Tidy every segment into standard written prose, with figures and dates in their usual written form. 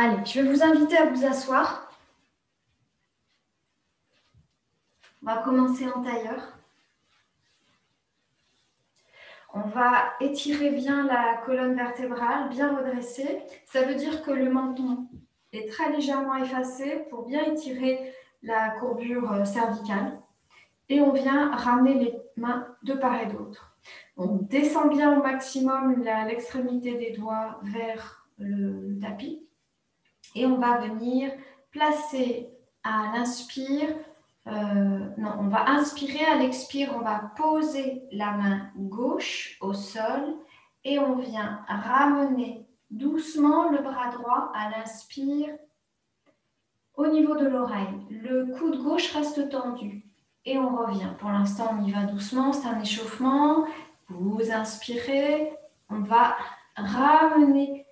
Allez, je vais vous inviter à vous asseoir. On va commencer en tailleur. On va étirer bien la colonne vertébrale, bien redresser. Ça veut dire que le menton est très légèrement effacé pour bien étirer la courbure cervicale. Et on vient ramener les mains de part et d'autre. On descend bien au maximum l'extrémité des doigts vers le tapis. Et on va venir placer à l'inspire, on va inspirer, à l'expire, on va poser la main gauche au sol et on vient ramener doucement le bras droit à l'inspire au niveau de l'oreille. Le coude gauche reste tendu et on revient. Pour l'instant, on y va doucement, c'est un échauffement. Vous inspirez, on va ramener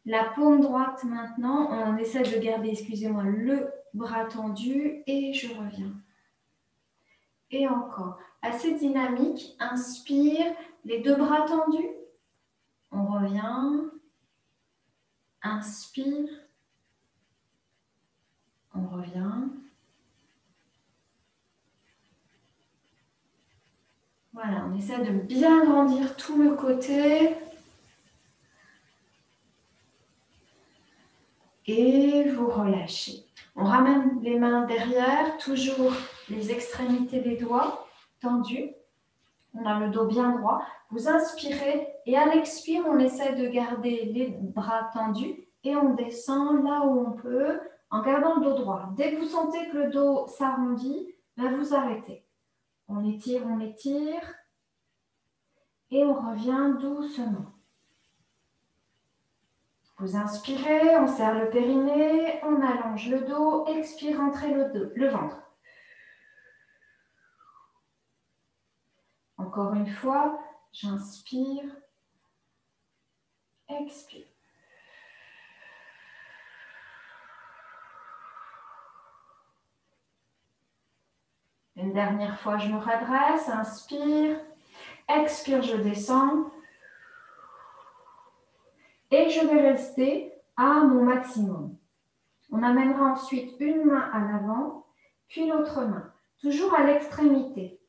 la paume droite maintenant, on essaie de garder, excusez-moi, le bras tendu et je reviens. Et encore, assez dynamique, inspire, les deux bras tendus, on revient, inspire, on revient. Voilà, on essaie de bien grandir tout le côté. Et vous relâchez. On ramène les mains derrière, toujours les extrémités des doigts tendues. On a le dos bien droit. Vous inspirez et à l'expire, on essaie de garder les bras tendus et on descend là où on peut en gardant le dos droit. Dès que vous sentez que le dos s'arrondit, vous arrêtez. On étire et on revient doucement. Vous inspirez, on serre le périnée, on allonge le dos, expire, rentrez le ventre. Encore une fois, j'inspire, expire. Une dernière fois, je me redresse, inspire, expire, je descends. Et je vais rester à mon maximum. On amènera ensuite une main à l'avant, puis l'autre main, toujours à l'extrémité.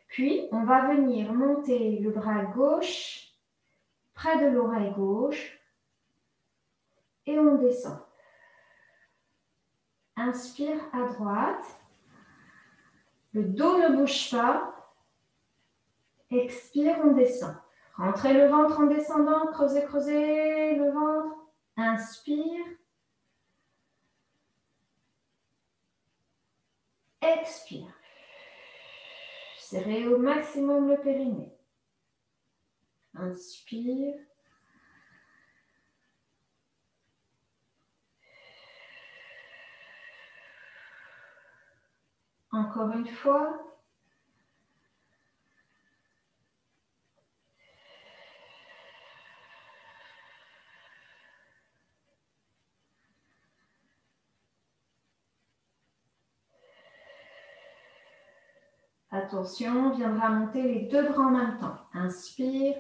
Puis, on va venir monter le bras gauche près de l'oreille gauche et on descend. Inspire à droite. Le dos ne bouge pas. Expire, on descend. Rentrez le ventre en descendant, creusez, creusez le ventre. Inspire. Expire. Serrez au maximum le périnée. Inspire. Encore une fois. Attention, on viendra monter les deux bras en même temps. Inspire.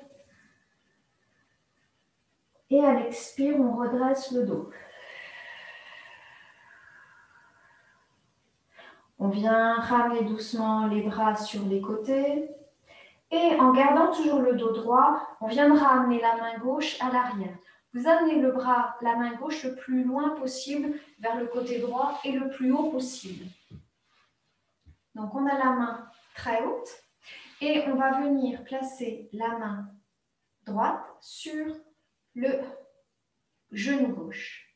Et à l'expire, on redresse le dos. On vient ramener doucement les bras sur les côtés. Et en gardant toujours le dos droit, on viendra amener la main gauche à l'arrière. Vous amenez le bras, la main gauche, le plus loin possible vers le côté droit et le plus haut possible. Donc, on a la main très haute et on va venir placer la main droite sur le genou gauche.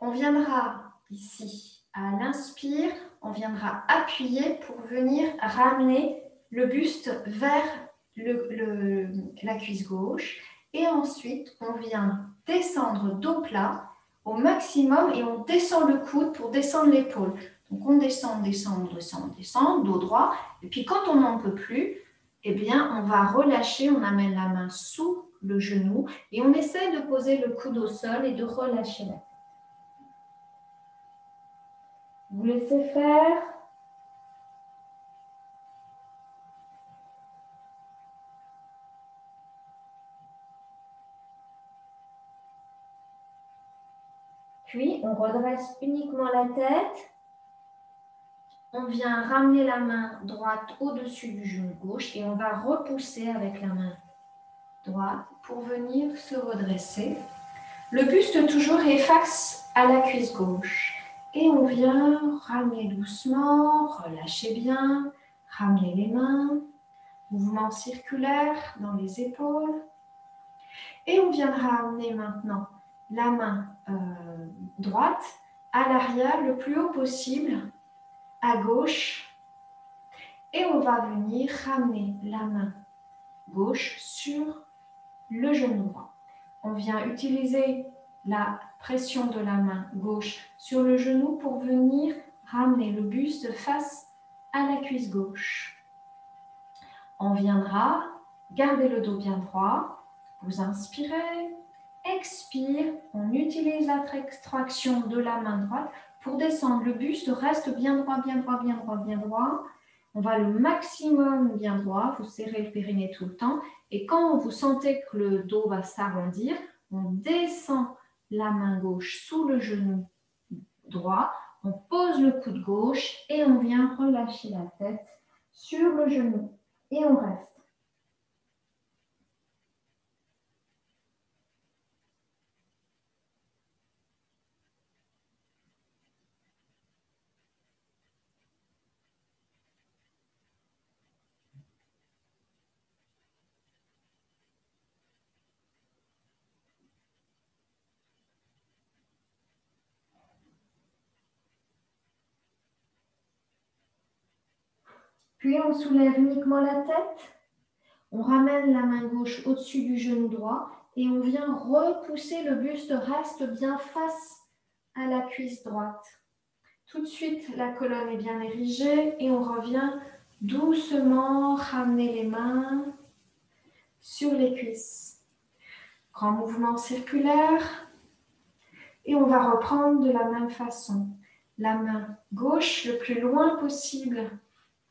On viendra ici à l'inspire, on viendra appuyer pour venir ramener le buste vers la cuisse gauche. Et ensuite, on vient descendre dos plat au maximum et on descend le coude pour descendre l'épaule. Donc, on descend, descend, descend, descend, dos droit. Et puis, quand on n'en peut plus, eh bien, on va relâcher, on amène la main sous le genou et on essaie de poser le coude au sol et de relâcher la tête. Vous laissez faire. Puis, on redresse uniquement la tête. On vient ramener la main droite au-dessus du genou gauche et on va repousser avec la main droite pour venir se redresser. Le buste toujours est face à la cuisse gauche. Et on vient ramener doucement, relâcher bien, ramener les mains, mouvement circulaire dans les épaules. Et on viendra amener maintenant la main droite à l'arrière le plus haut possible, à gauche. Et on va venir ramener la main gauche sur le genou droit. On vient utiliser la pression de la main gauche sur le genou pour venir ramener le buste face à la cuisse gauche. On viendra garder le dos bien droit. Vous inspirez, expire. On utilise la traction de la main droite pour descendre. Le buste reste bien droit, bien droit, bien droit, bien droit. On va le maximum bien droit. Vous serrez le périnée tout le temps. Et quand vous sentez que le dos va s'arrondir, on descend la main gauche sous le genou droit. On pose le coude gauche et on vient relâcher la tête sur le genou. Et on reste. Puis on soulève uniquement la tête. On ramène la main gauche au-dessus du genou droit et on vient repousser, le buste reste bien face à la cuisse droite. Tout de suite, la colonne est bien érigée et on revient doucement ramener les mains sur les cuisses. Grand mouvement circulaire et on va reprendre de la même façon. La main gauche le plus loin possible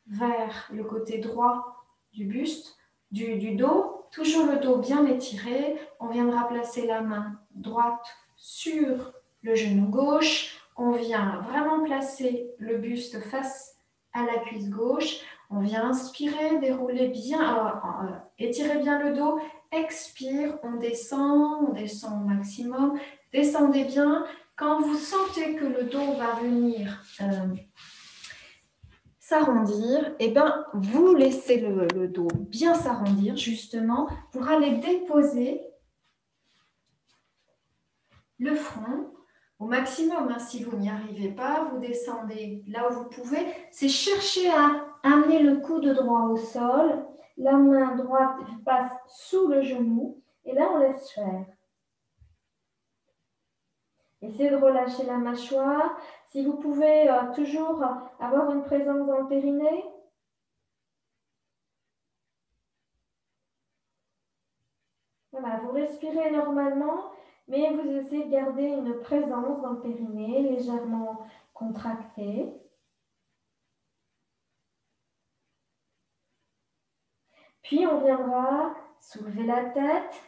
vers le côté droit du buste, du dos. Toujours le dos bien étiré. On viendra placer la main droite sur le genou gauche. On vient vraiment placer le buste face à la cuisse gauche. On vient inspirer, dérouler bien, étirer bien le dos. Expire, on descend au maximum. Descendez bien. Quand vous sentez que le dos va venir s'arrondir, et ben vous laissez le dos bien s'arrondir justement pour aller déposer le front au maximum. Si vous n'y arrivez pas, vous descendez là où vous pouvez. C'est chercher à amener le coude droit au sol, la main droite passe sous le genou et là on laisse faire. Essayez de relâcher la mâchoire. Si vous pouvez toujours avoir une présence dans le périnée. Voilà, vous respirez normalement, mais vous essayez de garder une présence dans le périnée légèrement contractée. Puis on viendra soulever la tête,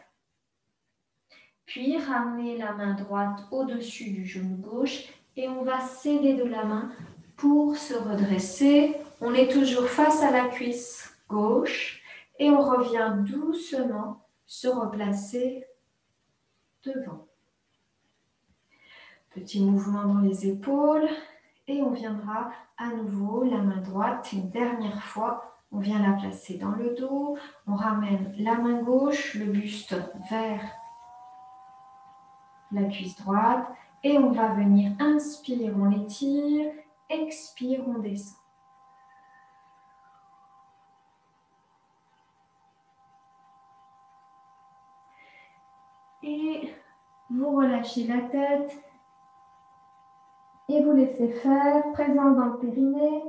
puis ramener la main droite au-dessus du genou gauche et on va s'aider de la main pour se redresser. On est toujours face à la cuisse gauche et on revient doucement se replacer devant. Petit mouvement dans les épaules et on viendra à nouveau la main droite une dernière fois. On vient la placer dans le dos. On ramène la main gauche, le buste vers la cuisse droite et on va venir inspire, on étire, expire, on descend. Et vous relâchez la tête et vous laissez faire, présent dans le périnée.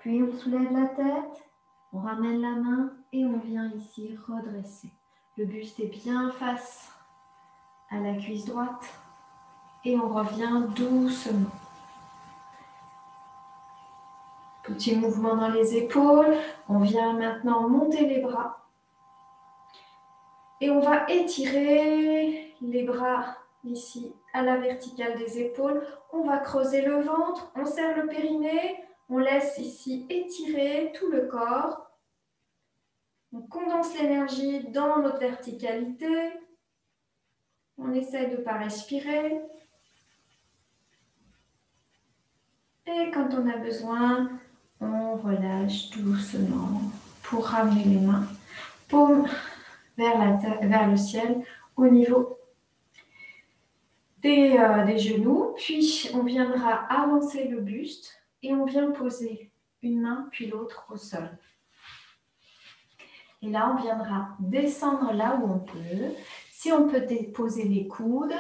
Puis on soulève la tête, on ramène la main et on vient ici redresser. Le buste est bien face à la cuisse droite. et on revient doucement. Petit mouvement dans les épaules. On vient maintenant monter les bras. Et on va étirer les bras ici à la verticale des épaules. On va creuser le ventre, on serre le périnée, on laisse ici étirer tout le corps. On condense l'énergie dans notre verticalité. On essaie de ne pas respirer. Et quand on a besoin, on relâche doucement pour ramener les mains, paumes vers la terre, vers le ciel, au niveau des genoux. Puis on viendra avancer le buste et on vient poser une main puis l'autre au sol. Et là, on viendra descendre là où on peut. Si on peut poser les coudes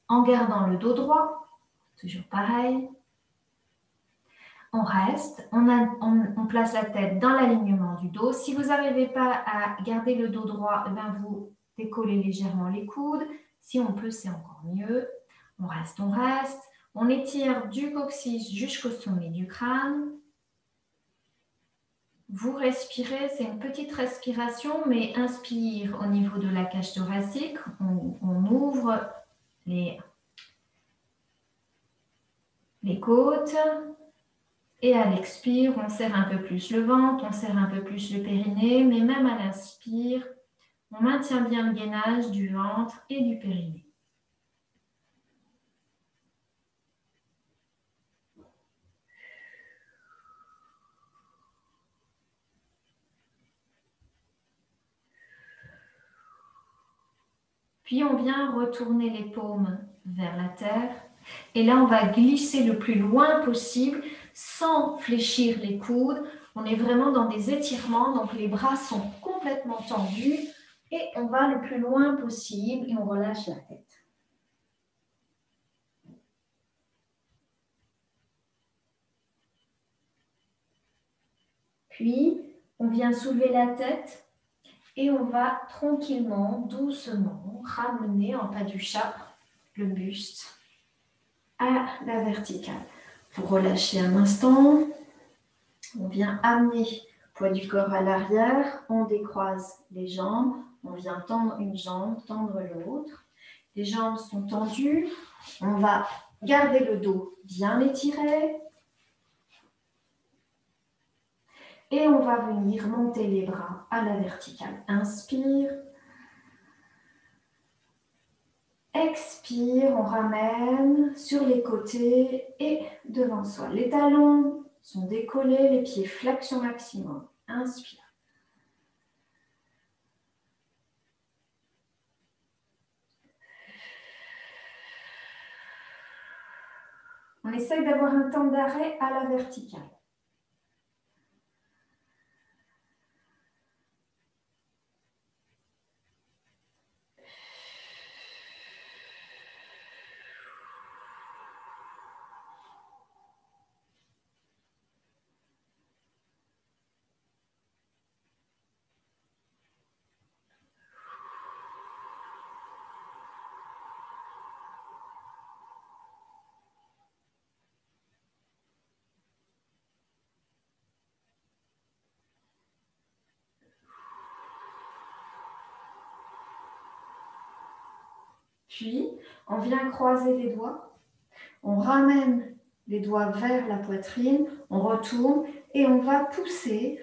en gardant le dos droit, toujours pareil. On reste, on place la tête dans l'alignement du dos. Si vous n'arrivez pas à garder le dos droit, vous décollez légèrement les coudes. Si on peut, c'est encore mieux. On reste, on reste. On étire du coccyx jusqu'au sommet du crâne. Vous respirez, c'est une petite respiration, mais inspire au niveau de la cage thoracique. On ouvre les côtes. Et à l'expire, on serre un peu plus le ventre, on serre un peu plus le périnée, mais même à l'inspire, on maintient bien le gainage du ventre et du périnée. Puis on vient retourner les paumes vers la terre. Et là, on va glisser le plus loin possible sans fléchir les coudes. On est vraiment dans des étirements, donc les bras sont complètement tendus. Et on va le plus loin possible et on relâche la tête. Puis, on vient soulever la tête et on va tranquillement, doucement, ramener en pas du chat le buste à la verticale. Vous relâchez un instant. On vient amener le poids du corps à l'arrière. On décroise les jambes. On vient tendre une jambe, tendre l'autre. Les jambes sont tendues. On va garder le dos bien étiré. Et on va venir monter les bras à la verticale. Inspire. Expire, on ramène sur les côtés et devant soi. Les talons sont décollés, les pieds flexion maximum. Inspire. On essaye d'avoir un temps d'arrêt à la verticale. Puis, on vient croiser les doigts. On ramène les doigts vers la poitrine. On retourne et on va pousser.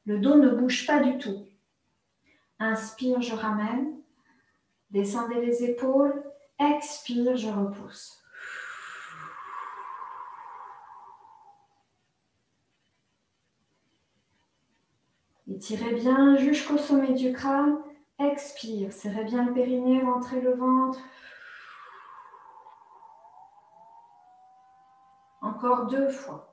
Le dos ne bouge pas du tout. Inspire, je ramène. Descendez les épaules. Expire, je repousse. Étirez bien jusqu'au sommet du crâne. Expire, serrez bien le périnée, rentrez le ventre. Encore 2 fois.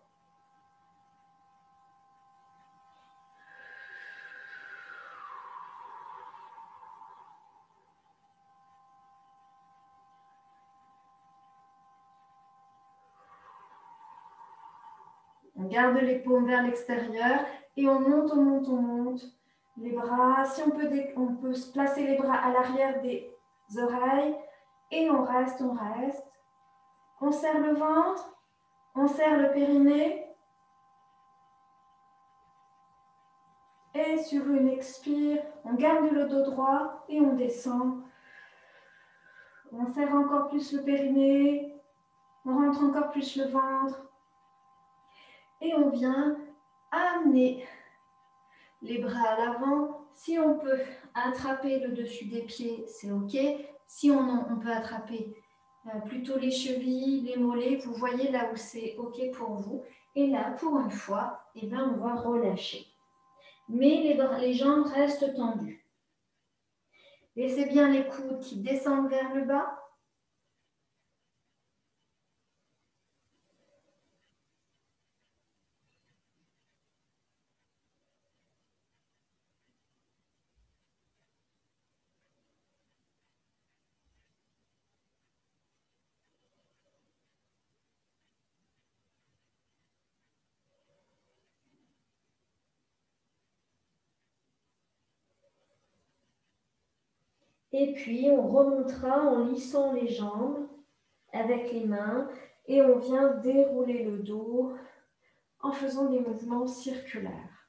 On garde les paumes vers l'extérieur et on monte, on monte, on monte. Les bras, si on peut se placer les bras à l'arrière des oreilles. Et on reste, on reste. On serre le ventre, on serre le périnée. Et sur une expire, on garde le dos droit et on descend. On serre encore plus le périnée. On rentre encore plus le ventre. Et on vient amener les bras à l'avant. Si on peut attraper le dessus des pieds, c'est OK. Si on peut attraper plutôt les chevilles, les mollets, vous voyez là où c'est OK pour vous. Et là, pour une fois, eh bien, on va relâcher. Mais les jambes restent tendues. Laissez bien les coudes qui descendent vers le bas. Et puis, on remontera en lissant les jambes avec les mains et on vient dérouler le dos en faisant des mouvements circulaires.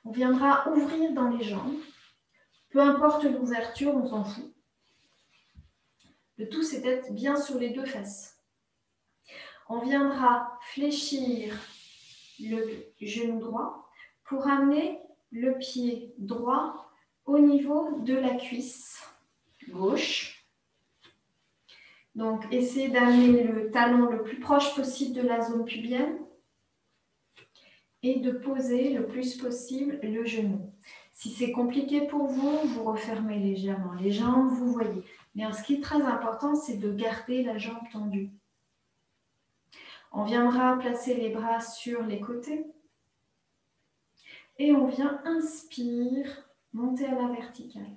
On viendra ouvrir dans les jambes. Peu importe l'ouverture, on s'en fout. Le tout, c'est d'être bien sur les deux faces. On viendra fléchir le genou droit pour amener le pied droit au niveau de la cuisse gauche. Donc, essayez d'amener le talon le plus proche possible de la zone pubienne et de poser le plus possible le genou. Si c'est compliqué pour vous, vous refermez légèrement les jambes, vous voyez. Mais ce qui est très important, c'est de garder la jambe tendue. On viendra placer les bras sur les côtés. Et on vient, inspire, monter à la verticale.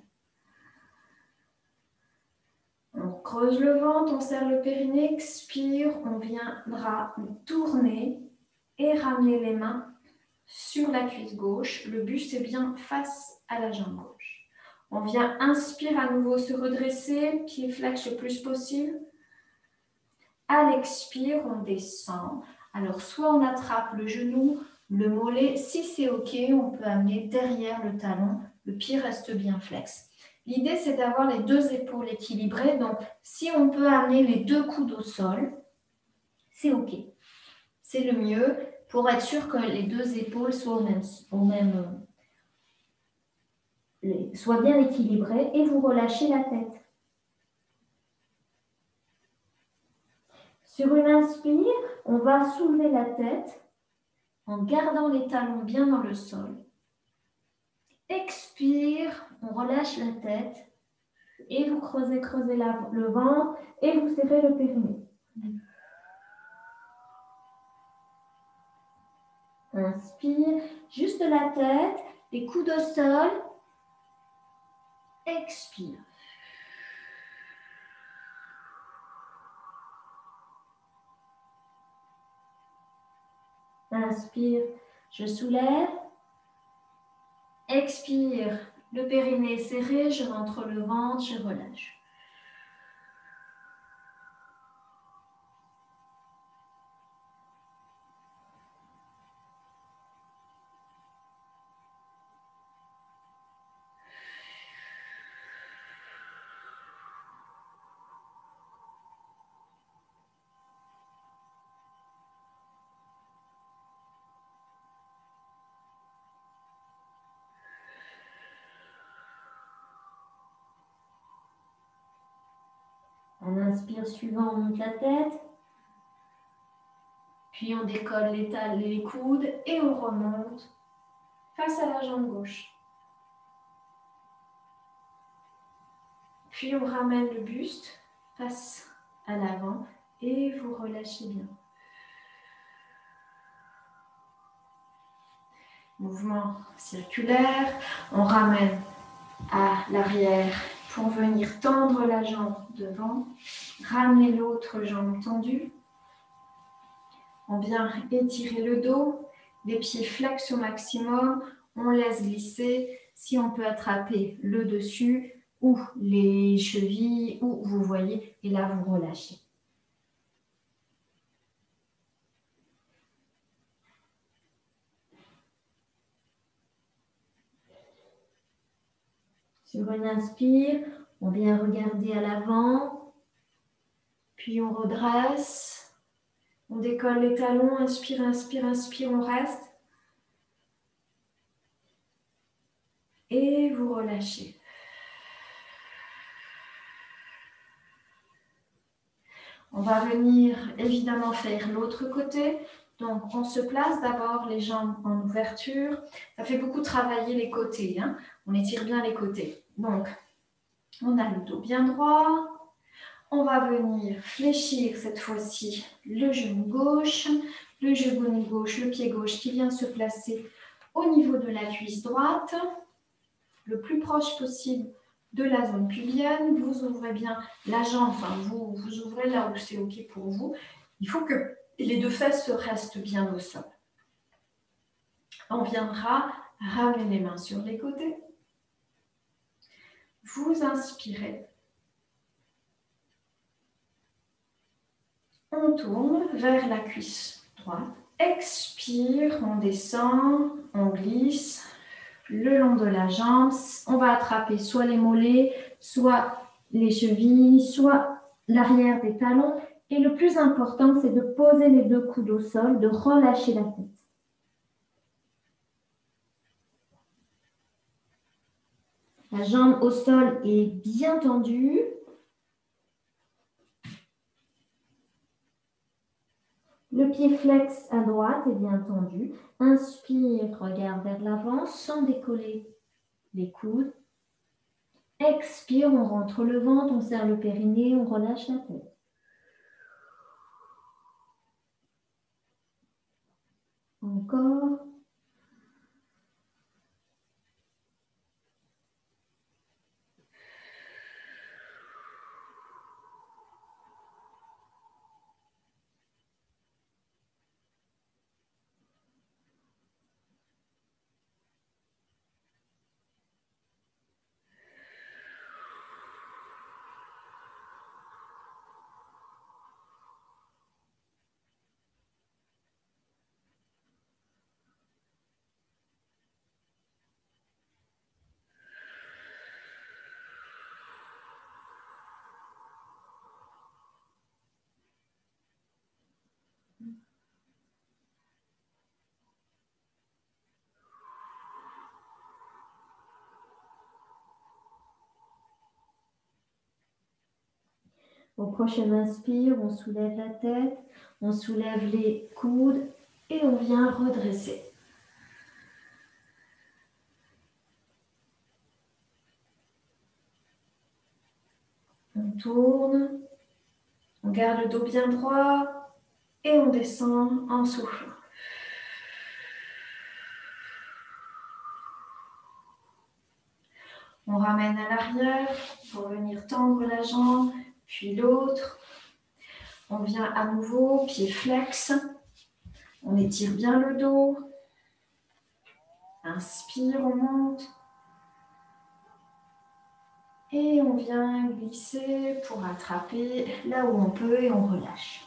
On creuse le ventre, on serre le périnée, expire, on viendra tourner et ramener les mains sur la cuisse gauche. Le buste est bien face à la jambe gauche. On vient, inspire à nouveau, se redresser, pied flex le plus possible. À l'expire, on descend. Alors, soit on attrape le genou, le mollet. Si c'est OK, on peut amener derrière le talon. Le pied reste bien flex. L'idée, c'est d'avoir les deux épaules équilibrées. Donc, si on peut amener les deux coudes au sol, c'est OK. C'est le mieux pour être sûr que les deux épaules soient soient bien équilibrées et vous relâchez la tête. Sur une inspire, on va soulever la tête en gardant les talons bien dans le sol. Expire, on relâche la tête et vous creusez le ventre et vous serrez le périnée. Inspire, juste la tête, les coudes au sol. Expire. Inspire, je soulève. Expire, le périnée est serré, je rentre le ventre, je relâche. On inspire suivant, on monte la tête. Puis on décolle les coudes et on remonte face à la jambe gauche. Puis on ramène le buste face à l'avant et vous relâchez bien. Mouvement circulaire, on ramène à l'arrière pour venir tendre la jambe devant, ramener l'autre jambe tendue. On vient étirer le dos, les pieds flex au maximum, on laisse glisser. Si on peut attraper le dessus, ou les chevilles, où vous voyez, et là, vous relâchez. Sur une inspire, on vient regarder à l'avant, puis on redresse, on décolle les talons, inspire, inspire, inspire, on reste. Et vous relâchez. On va venir évidemment faire l'autre côté. Donc, on se place d'abord les jambes en ouverture. Ça fait beaucoup travailler les côtés. Hein. On étire bien les côtés. Donc, on a le dos bien droit. On va venir fléchir cette fois-ci le genou gauche, le pied gauche qui vient se placer au niveau de la cuisse droite, le plus proche possible de la zone pubienne. Vous ouvrez bien la jambe, enfin vous ouvrez là où c'est OK pour vous. Il faut que les deux fesses restent bien au sol. On viendra ramener les mains sur les côtés. Vous inspirez. On tourne vers la cuisse droite. Expire, on descend, on glisse le long de la jambe. On va attraper soit les mollets, soit les chevilles, soit l'arrière des talons. Et le plus important, c'est de poser les deux coudes au sol, de relâcher la tête. La jambe au sol est bien tendue. Le pied flex à droite est bien tendu. Inspire, regarde vers l'avant sans décoller les coudes. Expire, on rentre le ventre, on serre le périnée, on relâche la tête. Encore. Au prochain inspire, on soulève la tête, on soulève les coudes et on vient redresser. On tourne, on garde le dos bien droit et on descend en soufflant. On ramène à l'arrière pour venir tendre la jambe, puis l'autre. On vient à nouveau, pied flex. On étire bien le dos. Inspire, on monte. Et on vient glisser pour attraper là où on peut et on relâche.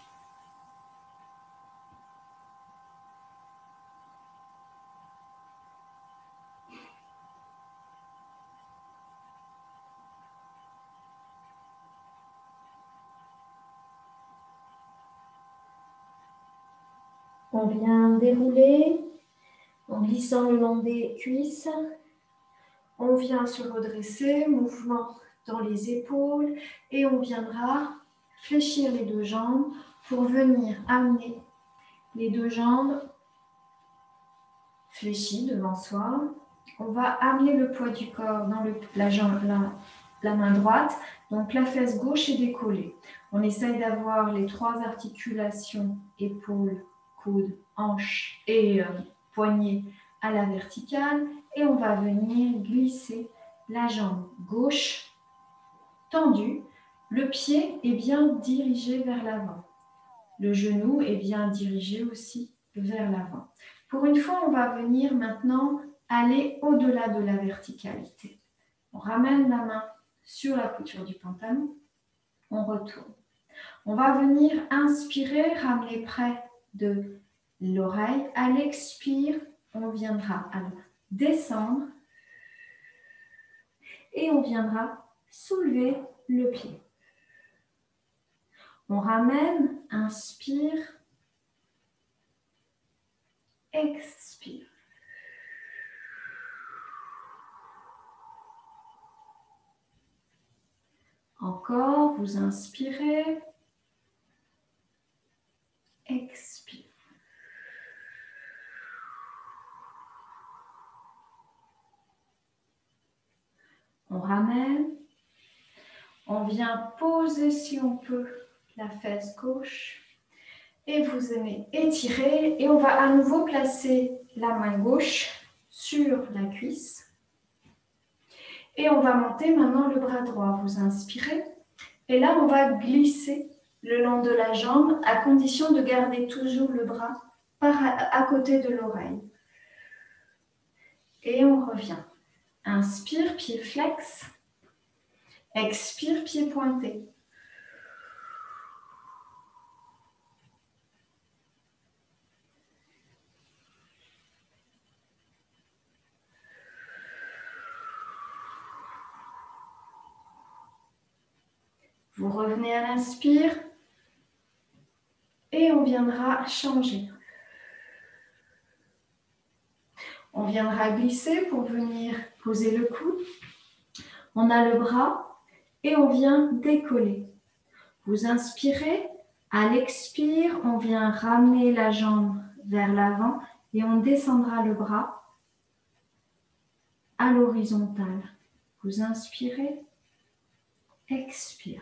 On vient dérouler en glissant le long des cuisses. On vient se redresser, mouvement dans les épaules et on viendra fléchir les deux jambes pour venir amener les deux jambes fléchies devant soi. On va amener le poids du corps dans la main droite, donc la fesse gauche est décollée. On essaye d'avoir les trois articulations, épaules, coudes, hanches et poignets à la verticale et on va venir glisser la jambe gauche tendue. Le pied est bien dirigé vers l'avant. Le genou est bien dirigé aussi vers l'avant. Pour une fois, on va venir maintenant aller au-delà de la verticalité. On ramène la main sur la couture du pantalon. On retourne. On va venir inspirer, ramener près de l'oreille. À l'expire, on viendra alors descendre et on viendra soulever le pied. On ramène, inspire, expire. Encore, vous inspirez, expire. On ramène, on vient poser si on peut la fesse gauche et vous allez étirer et on va à nouveau placer la main gauche sur la cuisse et on va monter maintenant le bras droit. Vous inspirez et là on va glisser le long de la jambe à condition de garder toujours le bras à côté de l'oreille. Et on revient. Inspire, pied flex. Expire, pied pointé. Vous revenez à l'inspire et on viendra changer. On viendra glisser pour venir poser le coude. On a le bras et on vient décoller. Vous inspirez, à l'expire, on vient ramener la jambe vers l'avant et on descendra le bras à l'horizontale. Vous inspirez, expire.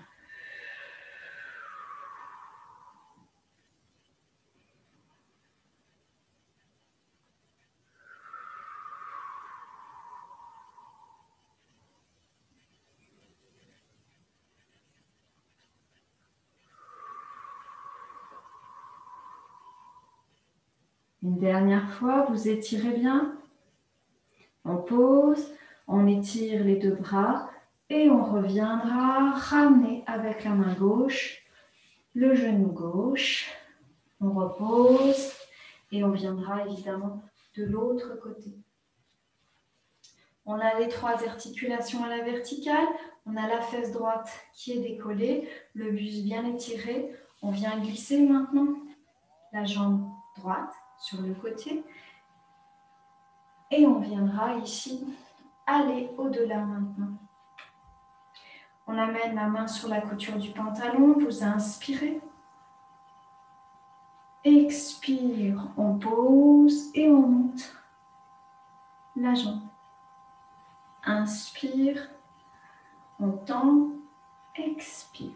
Une dernière fois, vous étirez bien. On pose, on étire les deux bras et on reviendra ramener avec la main gauche le genou gauche. On repose et on viendra évidemment de l'autre côté. On a les trois articulations à la verticale. On a la fesse droite qui est décollée, le buste bien étiré. On vient glisser maintenant la jambe droite sur le côté. Et on viendra ici aller au-delà maintenant. On amène la main sur la couture du pantalon, vous inspirez. Expire, on pose et on monte la jambe. Inspire, on tend, expire.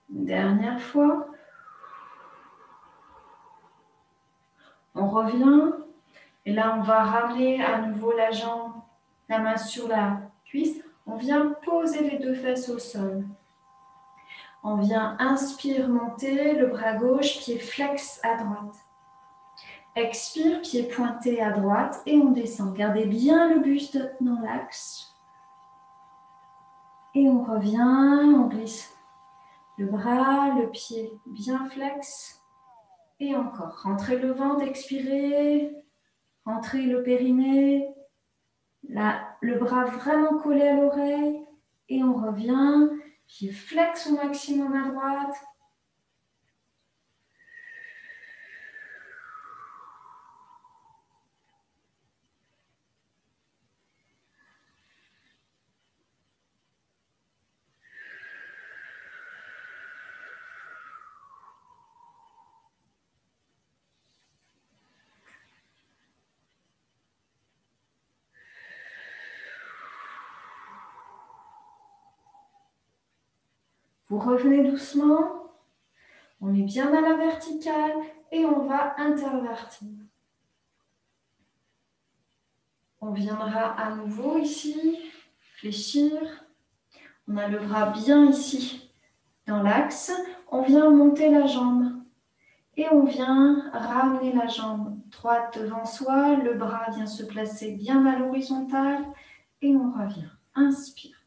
Une dernière fois. On revient et là on va ramener à nouveau la jambe, la main sur la cuisse. On vient poser les deux fesses au sol. On vient inspire, monter, le bras gauche, pied flex à droite. Expire, pied pointé à droite et on descend. Gardez bien le buste dans l'axe. Et on revient, on glisse le bras, le pied bien flex. Et encore, rentrez le ventre, expirez. Rentrez le périnée. Là, le bras vraiment collé à l'oreille. Et on revient. Pied flex au maximum à droite. Vous revenez doucement. On est bien à la verticale et on va intervertir. On viendra à nouveau ici, fléchir. On a le bras bien ici dans l'axe. On vient monter la jambe et on vient ramener la jambe droite devant soi. Le bras vient se placer bien à l'horizontale et on revient. Inspire.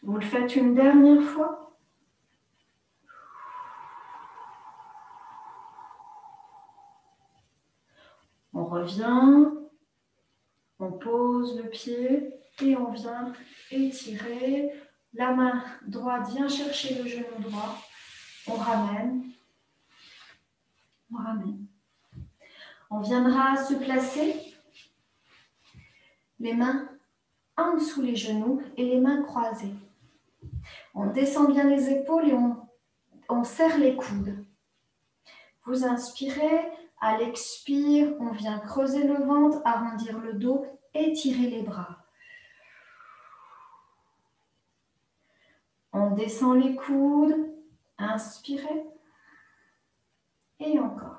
Vous le faites une dernière fois. On revient, on pose le pied et on vient étirer. La main droite vient chercher le genou droit. On ramène. On ramène. On viendra se placer les mains en dessous les genoux et les mains croisées. On descend bien les épaules et on serre les coudes. Vous inspirez, à l'expire, on vient creuser le ventre, arrondir le dos, étirer les bras. On descend les coudes, inspirez, et encore.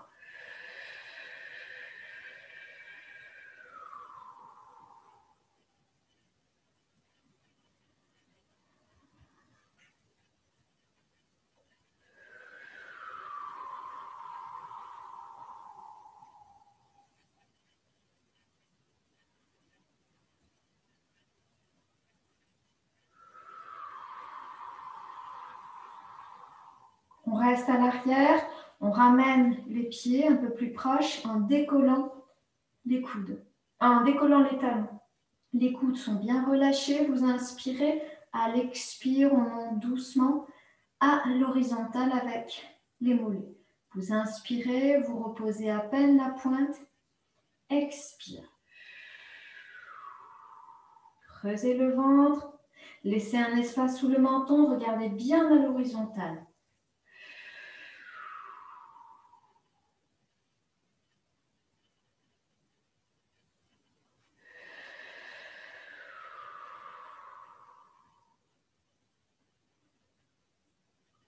On reste à l'arrière, on ramène les pieds un peu plus proches en décollant les coudes, en décollant les talons. Les coudes sont bien relâchés, vous inspirez, à l'expire, on monte doucement à l'horizontale avec les mollets. Vous inspirez, vous reposez à peine la pointe, expire. Creusez le ventre, laissez un espace sous le menton, regardez bien à l'horizontale.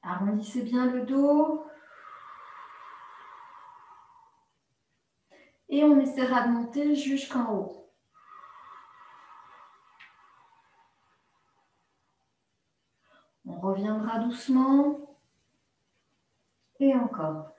Arrondissez bien le dos. Et on essaiera de monter jusqu'en haut. On reviendra doucement. Et encore.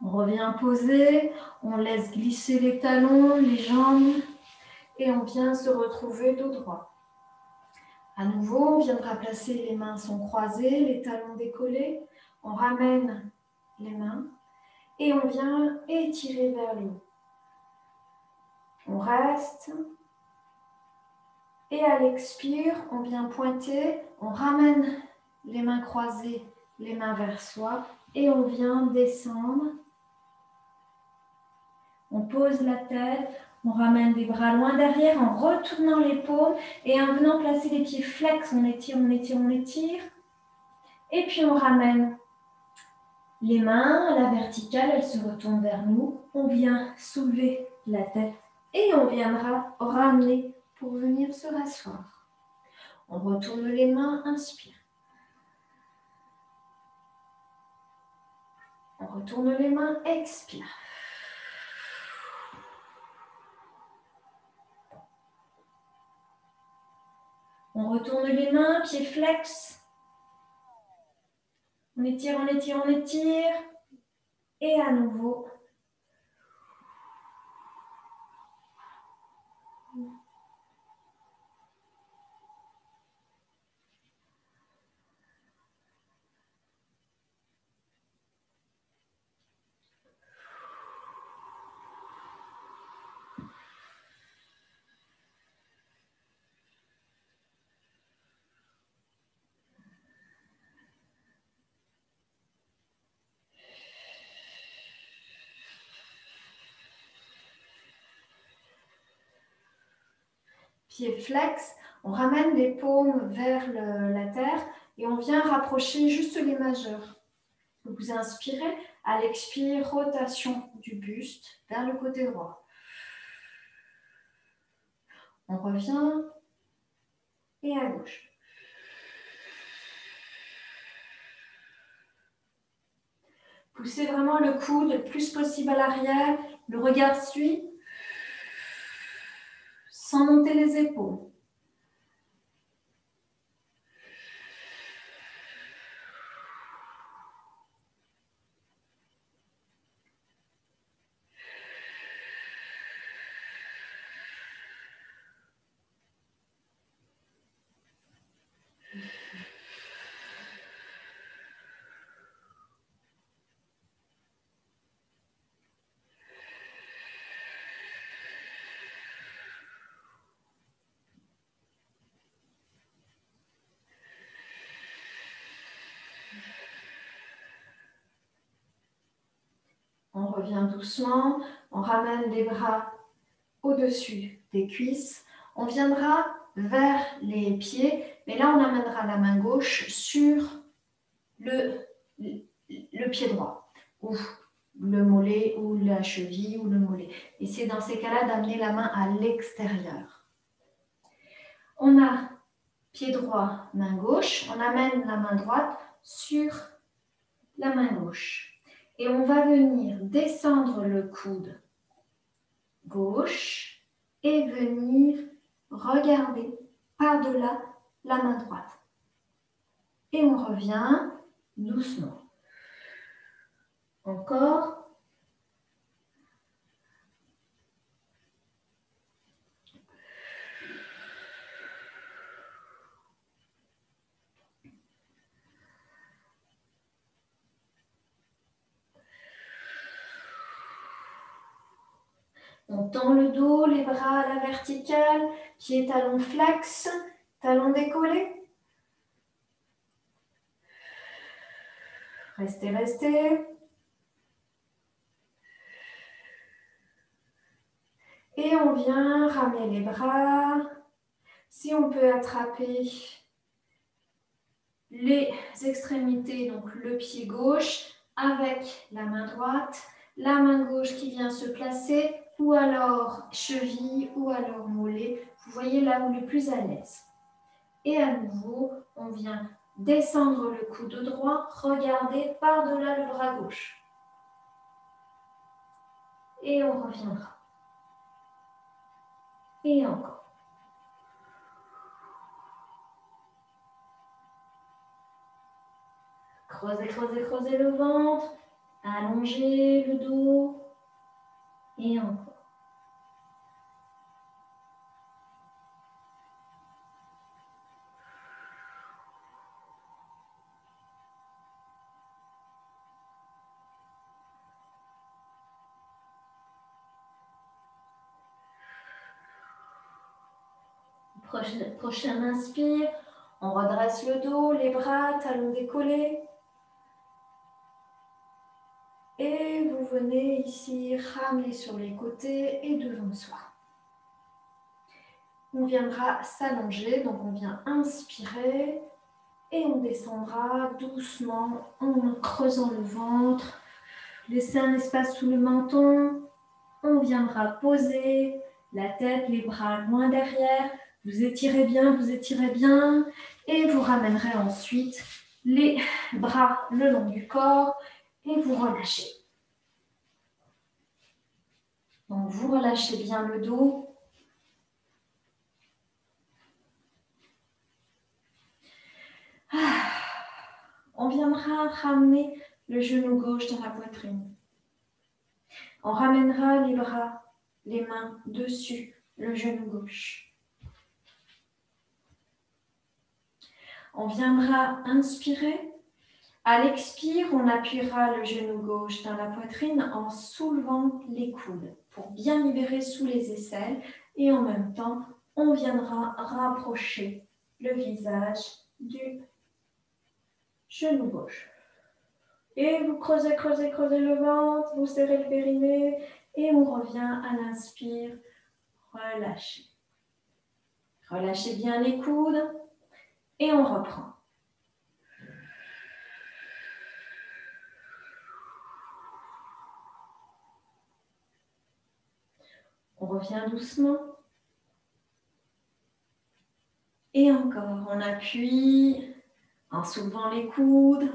On revient poser, on laisse glisser les talons, les jambes et on vient se retrouver dos droit. À nouveau, on viendra placer les mains sont croisées, les talons décollés. On ramène les mains et on vient étirer vers le haut. On reste et à l'expire, on vient pointer, on ramène les mains croisées, les mains vers soi et on vient descendre. On pose la tête, on ramène les bras loin derrière en retournant les paumes et en venant placer les pieds flex, on étire, on étire, on étire. Et puis on ramène les mains à la verticale, elles se retournent vers nous. On vient soulever la tête et on viendra ramener pour venir se rasseoir. On retourne les mains, inspire. On retourne les mains, expire. On retourne les mains, pieds flex. On étire, on étire, on étire. Et à nouveau, pieds flex. On ramène les paumes vers la terre et on vient rapprocher juste les majeurs. Vous inspirez, à l'expire, rotation du buste vers le côté droit. On revient et à gauche. Poussez vraiment le coude le plus possible à l'arrière, le regard suit, sans monter les épaules. On revient doucement, on ramène les bras au-dessus des cuisses. On viendra vers les pieds, mais là on amènera la main gauche sur le pied droit, ou le mollet, ou la cheville, ou le mollet. Et c'est dans ces cas-là d'amener la main à l'extérieur. On a pied droit, main gauche, on amène la main droite sur la main gauche. Et on va venir descendre le coude gauche et venir regarder par-delà la main droite. Et on revient doucement. Encore. On tend le dos, les bras à la verticale, pieds talons flex, talons décollés. Restez, restez. Et on vient ramener les bras. Si on peut attraper les extrémités, donc le pied gauche avec la main droite, la main gauche qui vient se placer, ou alors cheville, ou alors mollet. Vous voyez là où le plus à l'aise. Et à nouveau, on vient descendre le coude droit, regarder par-delà le bras gauche. Et on reviendra. Et encore. Creusez, creusez, creusez le ventre. Allongez le dos. Et encore. Prochain inspire, on redresse le dos, les bras, talons décollés. Et vous venez ici ramener sur les côtés et devant soi. On viendra s'allonger, donc on vient inspirer et on descendra doucement en creusant le ventre. Laissez un espace sous le menton. On viendra poser la tête, les bras loin derrière. Vous étirez bien et vous ramènerez ensuite les bras le long du corps et vous relâchez. Donc vous relâchez bien le dos. On viendra ramener le genou gauche dans la poitrine. On ramènera les bras, les mains dessus le genou gauche. On viendra inspirer. À l'expire, on appuiera le genou gauche dans la poitrine en soulevant les coudes pour bien libérer sous les aisselles. Et en même temps, on viendra rapprocher le visage du genou gauche. Et vous creusez, creusez, creusez le ventre, vous serrez le périnée et on revient à l'inspire, relâchez. Relâchez bien les coudes et on reprend. On revient doucement. Et encore, on appuie en soulevant les coudes.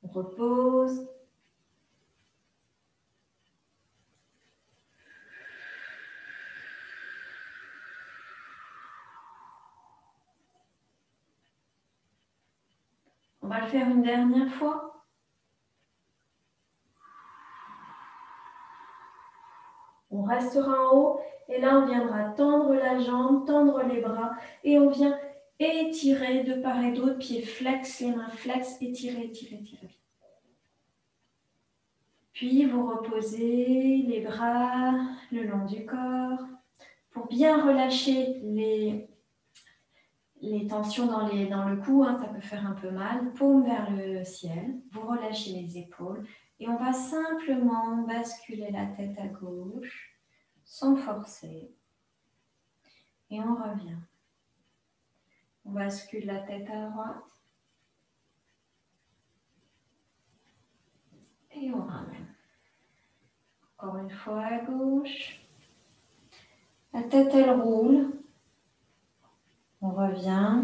On repose. On va le faire une dernière fois. On restera en haut et là, on viendra tendre la jambe, tendre les bras et on vient étirer de part et d'autre, pieds flex, les mains flex, étirer, étirer, étirer. Puis vous reposez les bras le long du corps pour bien relâcher les tensions dans le cou, hein, ça peut faire un peu mal. Paume vers le ciel, vous relâchez les épaules et on va simplement basculer la tête à gauche sans forcer. Et on revient. On bascule la tête à droite. Et on ramène. Encore une fois à gauche. La tête, elle roule. On revient.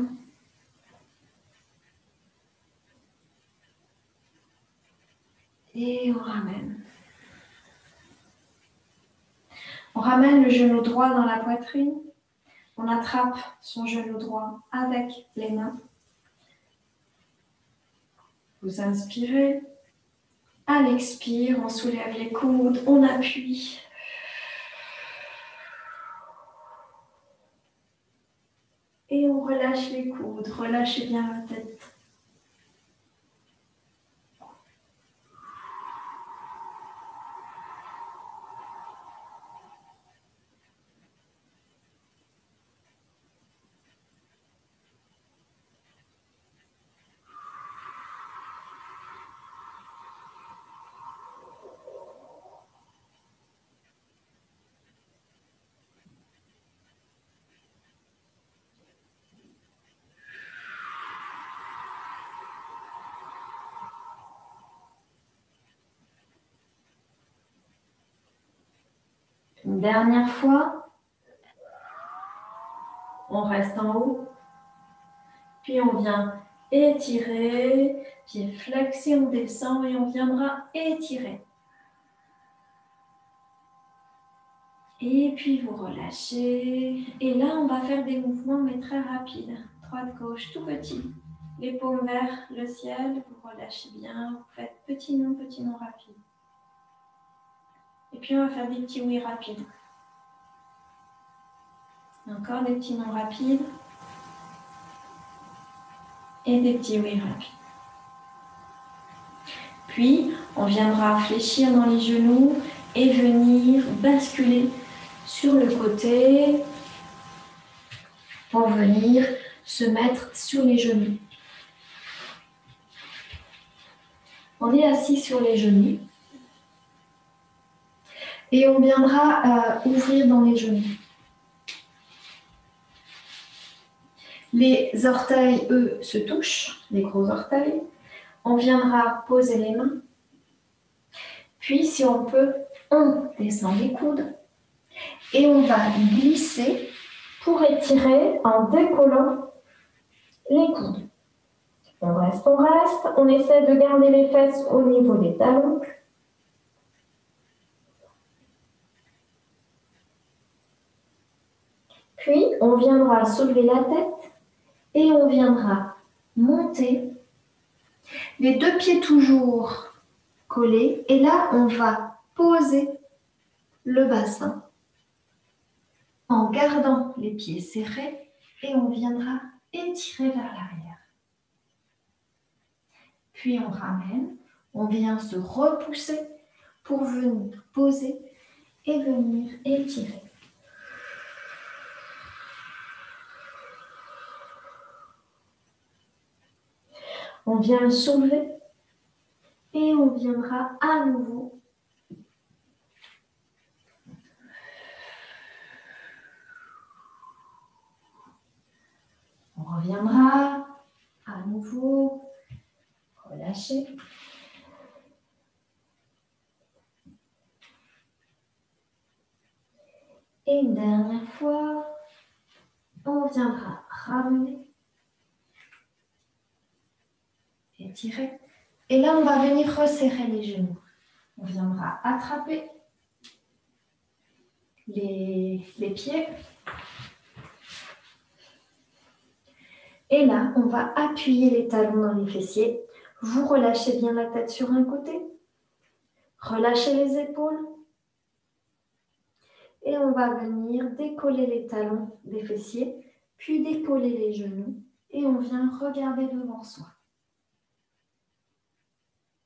Et on ramène. On ramène le genou droit dans la poitrine. On attrape son genou droit avec les mains. Vous inspirez. À l'expire, on soulève les coudes, on appuie. Et on relâche les coudes, relâchez bien la tête. Une dernière fois, on reste en haut, puis on vient étirer, pied flexé, on descend et on viendra étirer. Et puis vous relâchez, et là on va faire des mouvements mais très rapides, droite-gauche, tout petit. Les paumes vers le ciel, vous relâchez bien, vous faites petit nom rapide. Et puis on va faire des petits oui rapides. Encore des petits noms rapides. Et des petits oui rapides. Puis, on viendra fléchir dans les genoux et venir basculer sur le côté pour venir se mettre sur les genoux. On est assis sur les genoux et on viendra ouvrir dans les genoux. Les orteils, eux, se touchent, les gros orteils. On viendra poser les mains. Puis, si on peut, on descend les coudes. Et on va glisser pour étirer en décollant les coudes. On reste. On essaie de garder les fesses au niveau des talons. Puis, on viendra soulever la tête et on viendra monter. Les deux pieds toujours collés. Et là, on va poser le bassin en gardant les pieds serrés et on viendra étirer vers l'arrière. Puis on ramène, on vient se repousser pour venir poser et venir étirer. On vient le soulever et on viendra à nouveau On reviendra à nouveau. Relâchez. Et une dernière fois, on viendra ramener. Étirer. Et là, on va venir resserrer les genoux. On viendra attraper les pieds. Et là, on va appuyer les talons dans les fessiers. Vous relâchez bien la tête sur un côté. Relâchez les épaules. Et on va venir décoller les talons des fessiers, puis décoller les genoux. Et on vient regarder devant soi.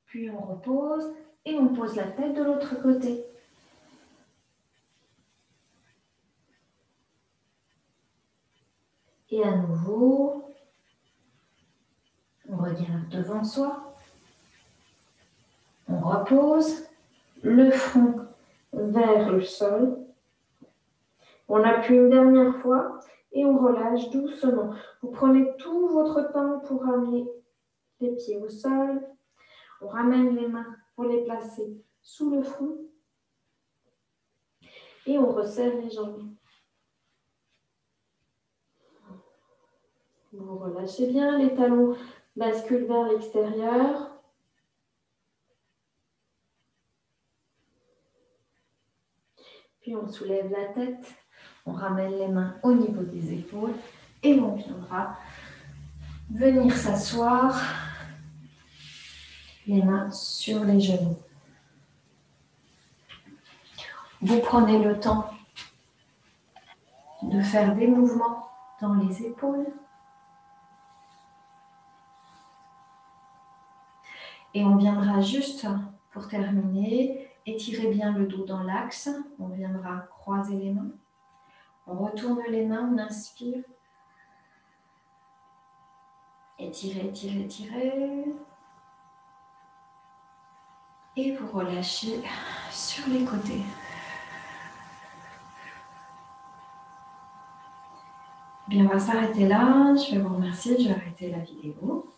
Puis on repose et on pose la tête de l'autre côté. Et à nouveau, on regarde devant soi. On repose le front vers le sol. On appuie une dernière fois et on relâche doucement. Vous prenez tout votre temps pour ramener les pieds au sol. On ramène les mains pour les placer sous le front. Et on resserre les jambes. Vous relâchez bien, les talons basculent vers l'extérieur. Puis on soulève la tête, on ramène les mains au niveau des épaules et on viendra venir s'asseoir, les mains sur les genoux. Vous prenez le temps de faire des mouvements dans les épaules. Et on viendra juste, pour terminer, étirer bien le dos dans l'axe. On viendra croiser les mains. On retourne les mains, on inspire. Étirez, étirez, étirez. Et vous relâchez sur les côtés. Bien, on va s'arrêter là. Je vais vous remercier. Je vais arrêter la vidéo.